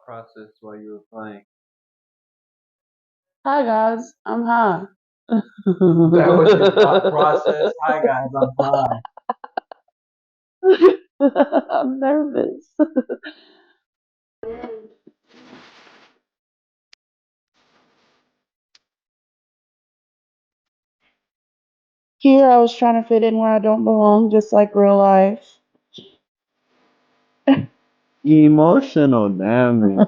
thought process while you were playing? Hi guys, I'm high. That was your thought process. Hi guys, I'm high. I'm nervous. Here I was trying to fit in where I don't belong, just like real life. Emotional damage.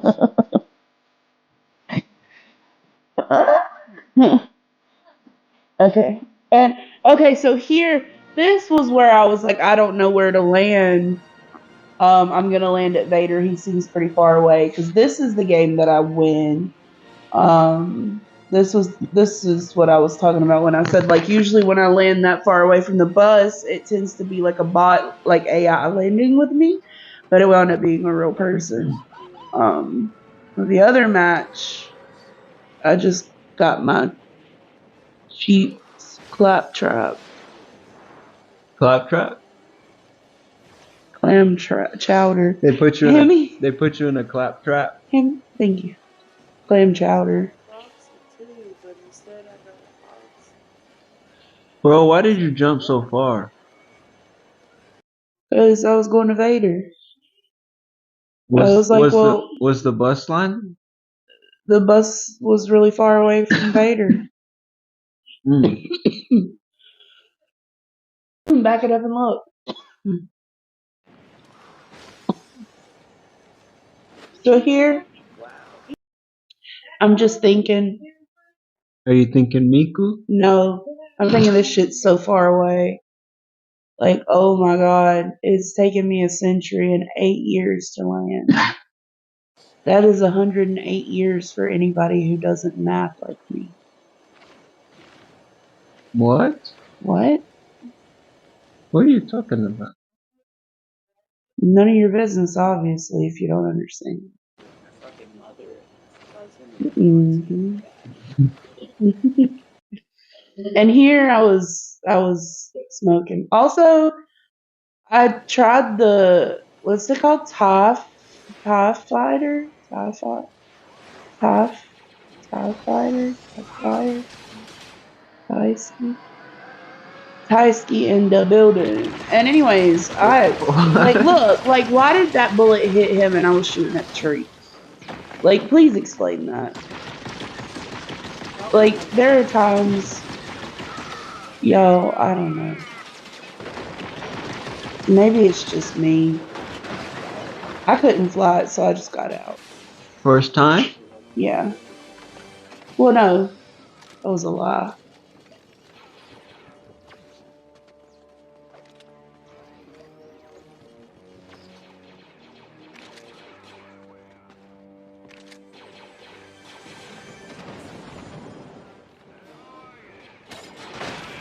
Okay. And okay, so here, this was where I was like, I don't know where to land. I'm gonna land at Vader. He seems pretty far away because this is the game that I win. This is what I was talking about when I said like usually when I land that far away from the bus, it tends to be like a bot, like AI landing with me, but it wound up being a real person. The other match, I just got my cheap claptrap, Claptrap? chowder. They put you in Hammy, they put you in a claptrap. thank you. Clam chowder. Bro, why did you jump so far? Because I was going to Vader. I Was was like, well, was the bus line? the bus was really far away from Vader. Mm. Back it up and look. So here, I'm just thinking, Are you thinking Miku? no, I'm thinking this shit's so far away. Like, oh my god, it's taken me a century and 8 years to land. That is 108 years for anybody who doesn't math like me. What? What? What are you talking about? None of your business, obviously, if you don't understand. Mm-hmm. And here I was smoking. Also, I tried the what's it called? TIE fighter? TIE TIE fighter? TIE fighter? TIE ski? TIE ski in the building. And anyways, I like look, like why did that bullet hit him and I was shooting at the tree? Like please explain that. Like there are times yo, I don't know. Maybe it's just me. I couldn't fly it, so I just got out. First time? Yeah. Well, no, that was a lie.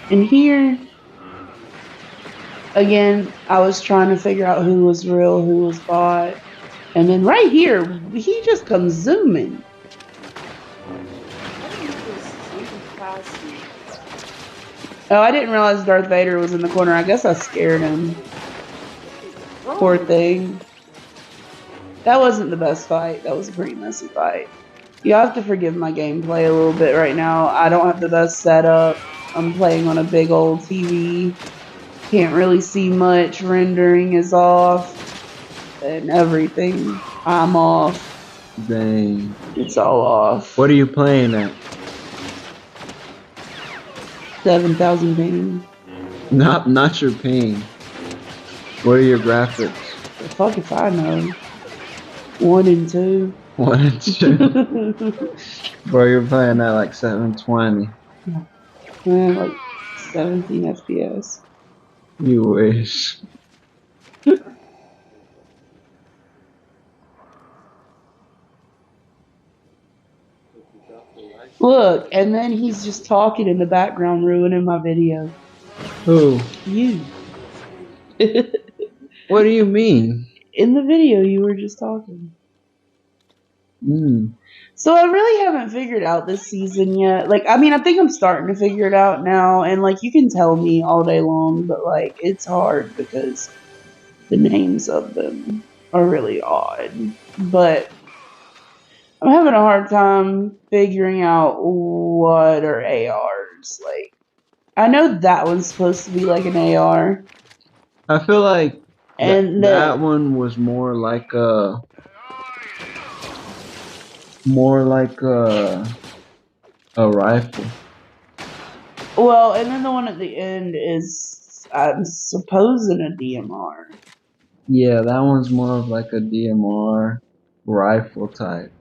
And here, again, I was trying to figure out who was real, who was bot. And then right here, he just comes zooming. Oh, I didn't realize Darth Vader was in the corner. I guess I scared him. Poor thing. That wasn't the best fight. That was a pretty messy fight. You have to forgive my gameplay a little bit right now. I don't have the best setup. I'm playing on a big old TV. Can't really see much. Rendering is off. And everything. I'm off. Dang. It's all off. What are you playing at? 7,000 ping. Not your ping. What are your graphics? The fuck if I know. 1 and 2. 1 and 2. Bro, you're playing at like 720. Like 17 FPS. You wish. Look, and then he's just talking in the background, ruining my video. Who? You. What do you mean? In the video, you were just talking. Mm. So I really haven't figured out this season yet. Like, I mean, I think I'm starting to figure it out now. And, like, you can tell me all day long, but, like, it's hard because the names of them are really odd. But I'm having a hard time figuring out what are ARs. Like, I know that one's supposed to be like an AR, I feel like and that the one was more like a rifle. well, and then the one at the end is I'm supposing a DMR. Yeah, that one's more of like a DMR rifle type.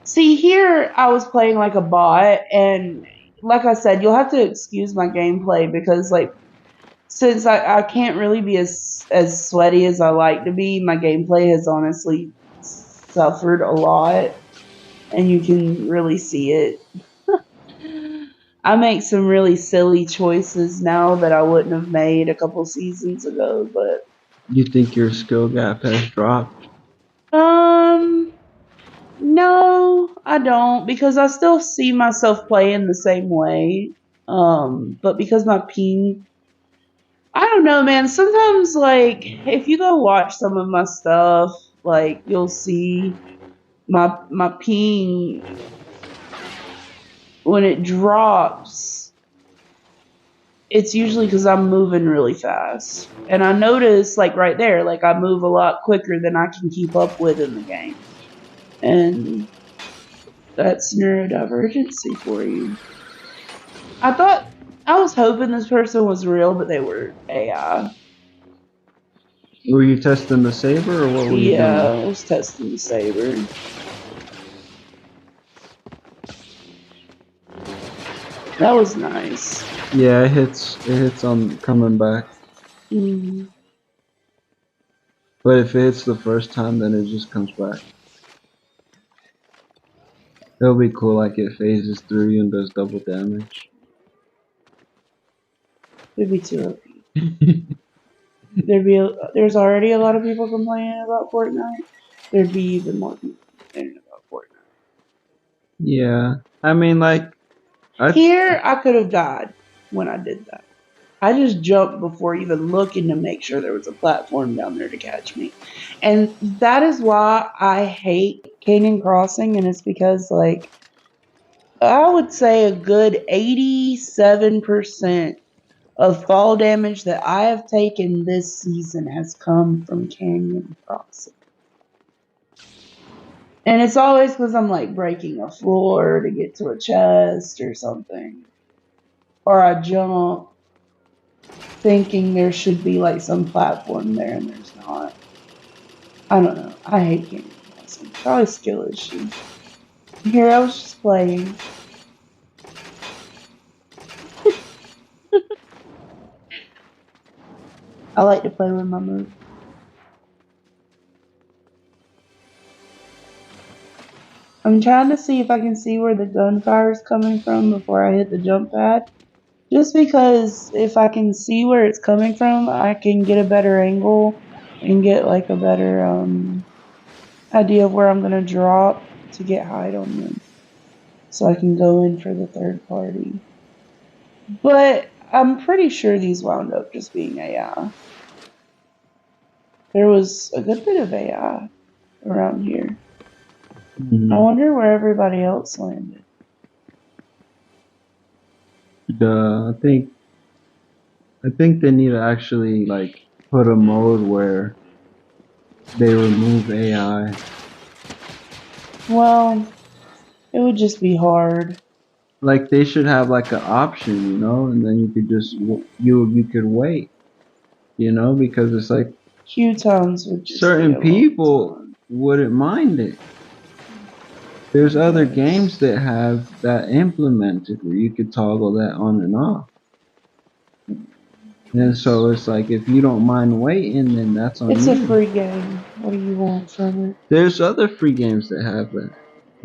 See, here I was playing like a bot, and like I said, you'll have to excuse my gameplay because like since I can't really be as sweaty as I like to be, my gameplay has honestly suffered a lot, and you can really see it. I make some really silly choices now that I wouldn't have made a couple seasons ago, but You think your skill gap has dropped? um no, I don't because I still see myself playing the same way. But because my ping I don't know, man. Sometimes, like, if you go watch some of my stuff, like, you'll see my ping when it drops. It's usually because I'm moving really fast, and I notice, like, right there, like, I move a lot quicker than I can keep up with in the game, and that's neurodivergency for you. I was hoping this person was real, but they were AI. Were you testing the saber or what were you Yeah, doing? I was testing the saber. That was nice. Yeah, it hits on coming back. Mm, But if it hits the first time then it just comes back. It'll be cool like it phases through you and does double damage. it'd be too OP. There's already a lot of people complaining about Fortnite. There'd be even more people complaining about Fortnite. Yeah. I mean like I Here, I could have died when I did that. I just jumped before even looking to make sure there was a platform down there to catch me. And that is why I hate Canyon Crossing, and it's because, like, I would say a good 87% of fall damage that I have taken this season has come from Canyon Crossing. And it's always because I'm like breaking a floor to get to a chest or something. Or I jump thinking there should be like some platform there and there's not. I don't know. I hate Canyon Crossing. Probably skill issue. Here I was just playing. I like to play with my moves. I'm trying to see if I can see where the gunfire is coming from before I hit the jump pad. Just because if I can see where it's coming from, I can get a better angle and get like a better idea of where I'm gonna drop to get height on them, so I can go in for the third party. But I'm pretty sure these wound up just being AI. There was a good bit of AI around here. I Mhm. wonder where everybody else landed. I think they need to actually like put a mode where they remove AI. Well, it would just be hard. Like they should have like an option, and then you could just you could wait, because it's like Queue times would just be certain a long people time. wouldn't mind it. There's other games Yes. that have that implemented where you could toggle that on and off. And so it's like if you don't mind waiting, then that's on It's a you. free game. What do you want from it? There's other free games that have that.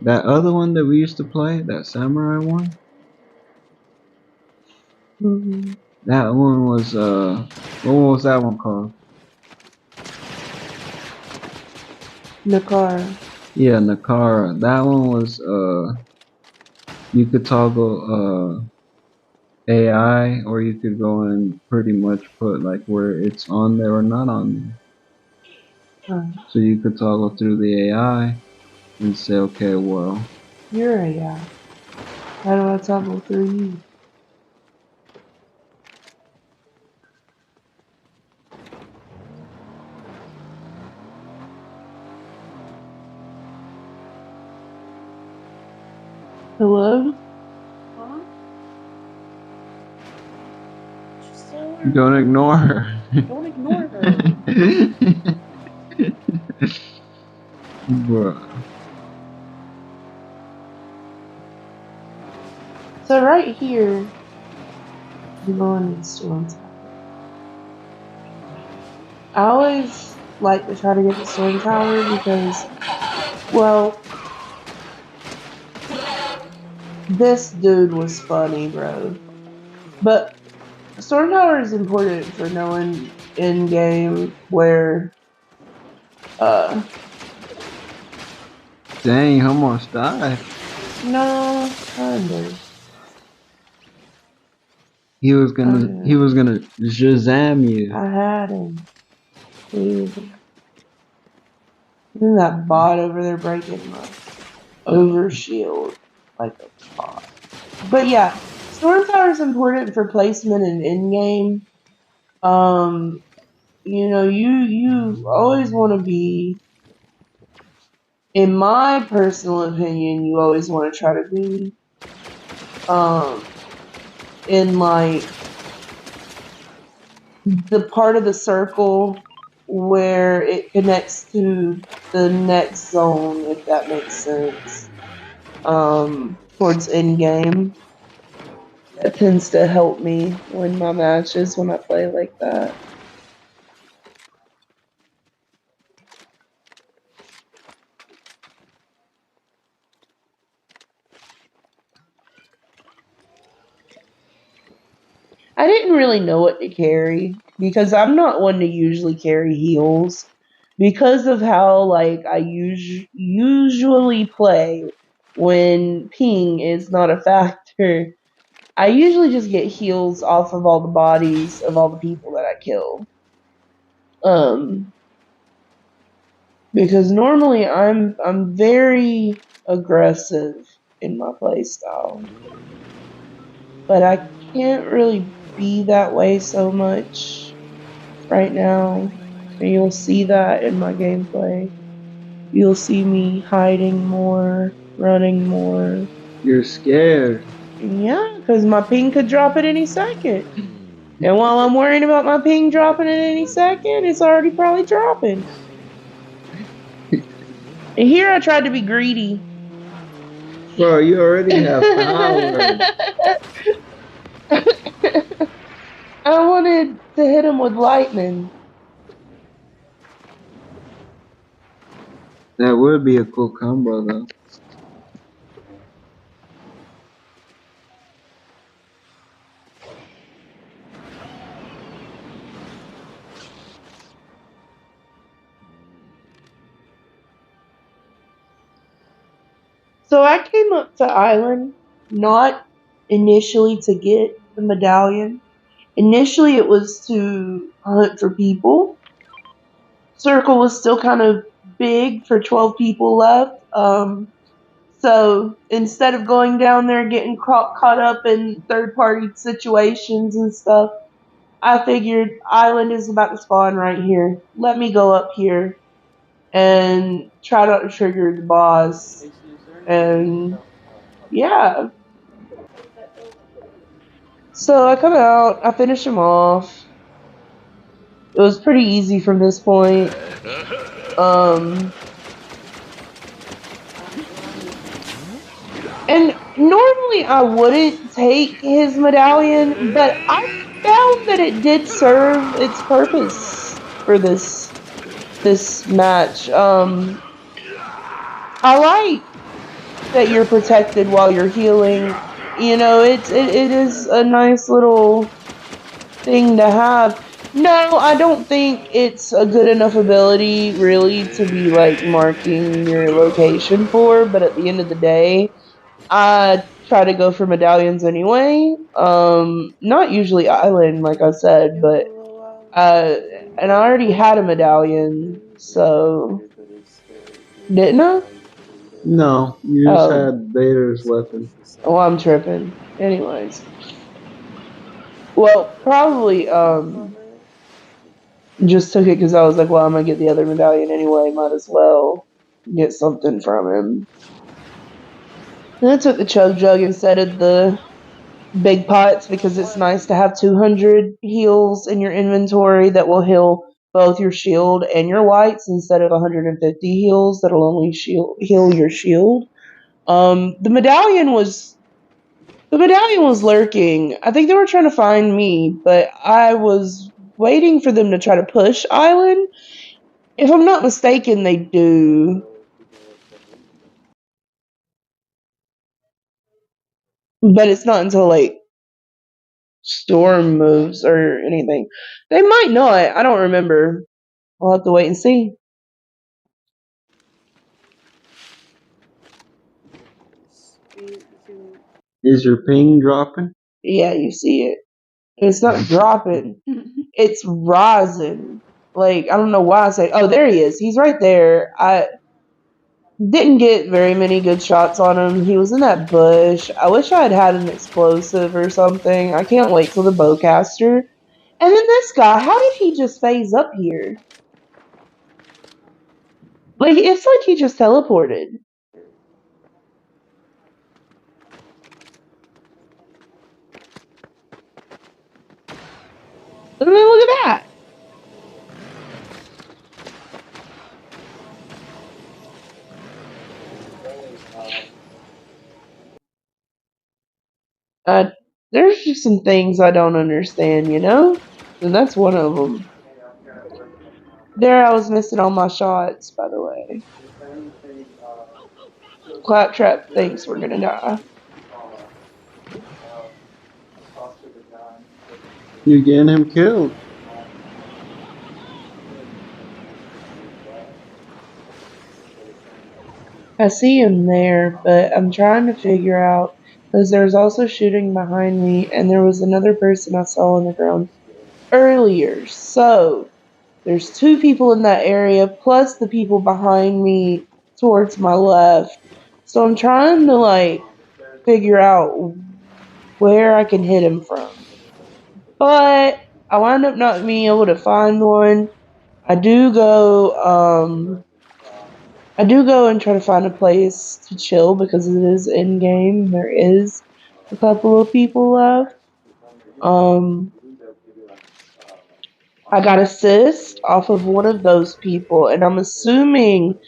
That other one that we used to play, that samurai one, Mm-hmm. that one was what was that one called? Nakara. Yeah, Nakara. That one was you could toggle AI, or you could go and pretty much put like where it's on there or not on there. Huh. So you could toggle through the AI. and say, okay, well, You're a how do I tumble through you? Hello? Huh? Just tell her. don't ignore her. Don't ignore her. Bruh. So right here, we're going to Storm Tower. I always like to try to get the Storm Tower because, well, this dude was funny, bro. But Storm Tower is important for knowing in game where, uh, Dang, almost died. no, kind of. He was gonna Shazam you. I had him. Please. Isn't that bot over there breaking my overshield like a bot? But yeah, Storm Tower is important for placement in in-game. You always want to be, in my personal opinion, you always want to try to be, in like the part of the circle where it connects to the next zone, if that makes sense. Towards end game. That tends to help me win my matches when I play like that. I didn't really know what to carry because I'm not one to usually carry heals because of how like I usually play when ping is not a factor. I usually just get heals off of all the bodies of all the people that I kill. Um, because normally I'm very aggressive in my playstyle, but I can't really be that way so much right now. And you'll see that in my gameplay. You'll see me hiding more, running more. You're scared. Yeah, because my ping could drop at any second. And while I'm worrying about my ping dropping at any second, it's already probably dropping. And here I tried to be greedy. Bro, you already have power. I wanted to hit him with lightning. That would be a cool combo though. So I came up to Island not initially to get the medallion. Initially it was to hunt for people. Circle was still kind of big for 12 people left. So instead of going down there getting caught up in third party situations and stuff, I figured Island is about to spawn right here. Let me go up here and try not to trigger the boss. And yeah. So I come out, I finish him off. It was pretty easy from this point. And normally I wouldn't take his medallion, but I found that it did serve its purpose for this match. I like that you're protected while you're healing. You know, it is a nice little thing to have. No, I don't think it's a good enough ability really to be like marking your location for, but at the end of the day, I try to go for medallions anyway. Not usually island, like I said, but and I already had a medallion, so didn't I? No, you just Oh, had Vader's weapon. well, I'm tripping. Anyways, well, probably just took it because I was like, well, I'm gonna get the other medallion anyway. Might as well get something from him. Then I took the chug jug instead of the big pots because it's nice to have 200 heals in your inventory that will heal both your shield and your whites instead of 150 heals that'll only heal your shield. The medallion was lurking. I think they were trying to find me, but I was waiting for them to try to push Island. If I'm not mistaken, they do, but it's not until like Storm moves or anything. They might not. I don't remember. I'll have to wait and see. Is your ping dropping? Yeah, you see it. It's not dropping. It's rising. Like I don't know why I say. Oh, there he is. He's right there. I didn't get very many good shots on him. He was in that bush. I wish I had had an explosive or something. I can't wait till the bowcaster. And then this guy. How did he just phase up here? Like it's like he just teleported. And then look at that. Uh, there's just some things I don't understand, you know? And that's one of them. There, I was missing all my shots, by the way. Claptrap thinks we're gonna die. You getting him killed? I see him there, but I'm trying to figure out because there's also shooting behind me, and there was another person I saw on the ground earlier. So there's two people in that area, plus the people behind me towards my left. So I'm trying to like figure out where I can hit him from. But I wound up not being able to find one. I do go I do go and try to find a place to chill because it is in game. There is a couple of people left. Um I got assist off of one of those people, and I'm assuming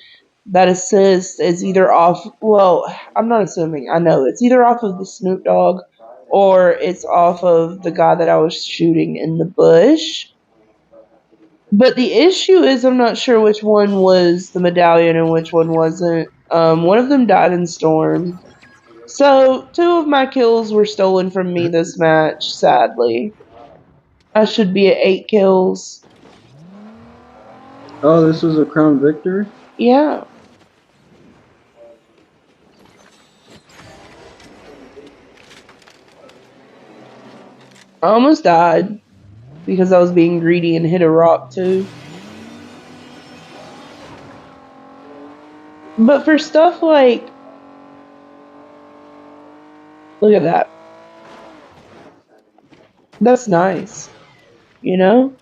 that assist is either off. Well, I'm not assuming. I know it's either off of the Snoop Dogg or it's off of the guy that I was shooting in the bush. But the issue is, I'm not sure which one was the medallion and which one wasn't. One of them died in Storm. So, two of my kills were stolen from me this match, sadly. I should be at 8 kills. Oh, this was a crown victory? Yeah. I almost died because I was being greedy and hit a rock too. But for stuff like, look at that. That's nice. You know?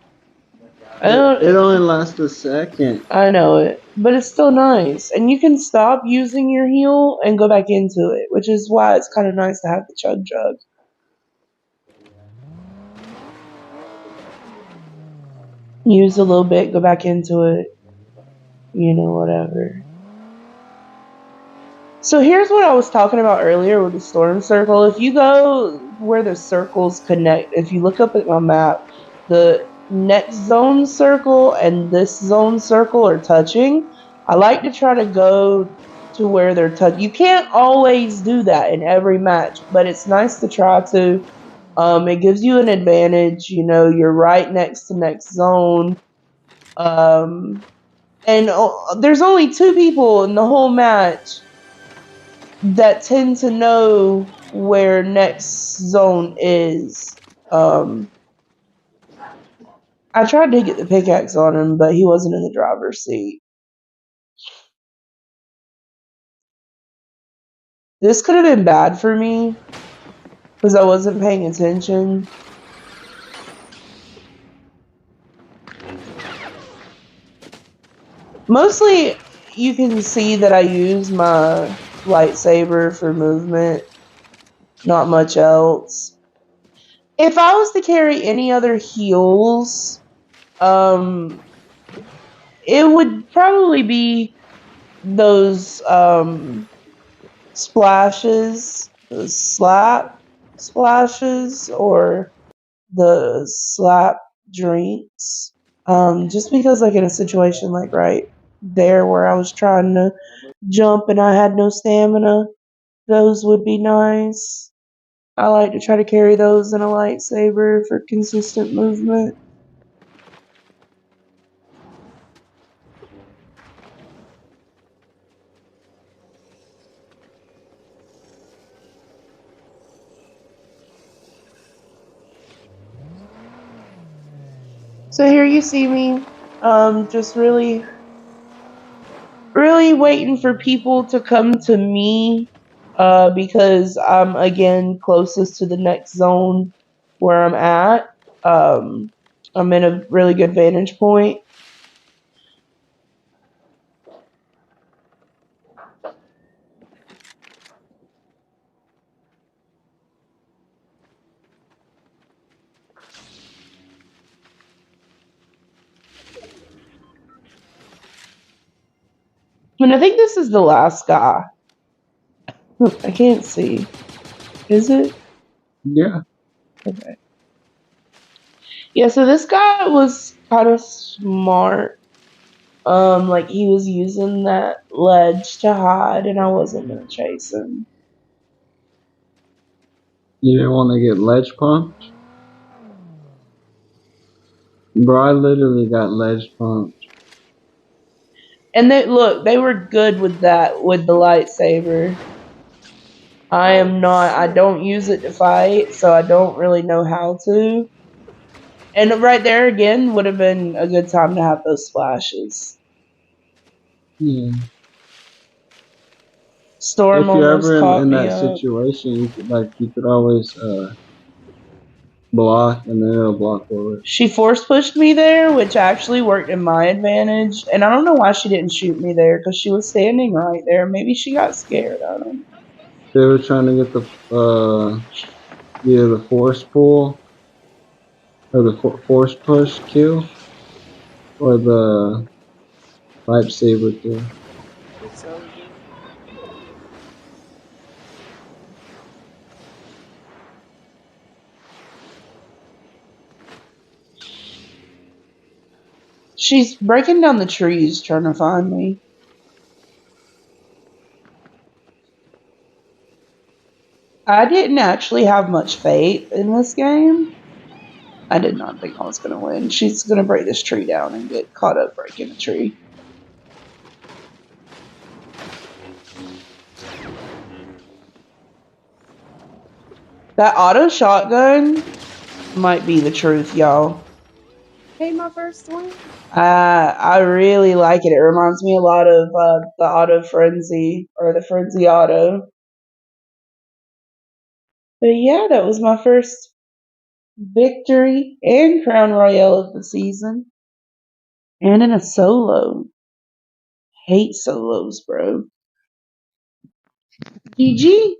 I don't. It only lasts a second. I know it, but it's still nice, and you can stop using your heal and go back into it, which is why it's kind of nice to have the chug jug. Use a little bit, go back into it, whatever. So here's what I was talking about earlier with the storm circle. If you go where the circles connect, if you look up at my map, the next zone circle and this zone circle are touching. I like to try to go to where they're touching. You can't always do that in every match, but it's nice to try to. It gives you an advantage. You're right next to next zone. And there's only two people in the whole match that tend to know where next zone is. I tried to get the pickaxe on him, but he wasn't in the driver's seat. This could have been bad for me because I wasn't paying attention. Mostly, you can see that I use my lightsaber for movement, not much else. If I was to carry any other heals, it would probably be those splashes, the slap splashes, or the slap drinks. Just because, like, in a situation like right there where I was trying to jump and I had no stamina, those would be nice. I like to try to carry those in a lightsaber for consistent movement. So here you see me, just really, really waiting for people to come to me, because I'm again closest to the next zone where I'm at. Um, I'm in a really good vantage point. And I think this is the last guy. I can't see. Is it? Yeah. Okay. Yeah, so this guy was kind of smart. Like he was using that ledge to hide, and I wasn't gonna chase him. You didn't want to get ledge pumped? Bro, I literally got ledge pumped. And they were good with that, with the lightsaber. I don't use it to fight, so I don't really know how to. And right there again would have been a good time to have those splashes. Yeah. Storm If you're almost ever caught in me that up. situation, you could always block and then it'll block over. She force pushed me there, which actually worked in my advantage. And I don't know why she didn't shoot me there because she was standing right there. Maybe she got scared. I don't know. They were trying to get the either the force pull or the force push kill or the lightsaber kill. She's breaking down the trees trying to find me. I didn't actually have much faith in this game. I did not think I was going to win. She's going to break this tree down and get caught up breaking the tree. That auto shotgun might be the truth, y'all. Hey, my first one. I really like it. It reminds me a lot of the Auto Frenzy or the Frenzy Auto. But yeah, that was my first victory and Crown Royale of the season. And in a solo. Hate solos, bro. GG.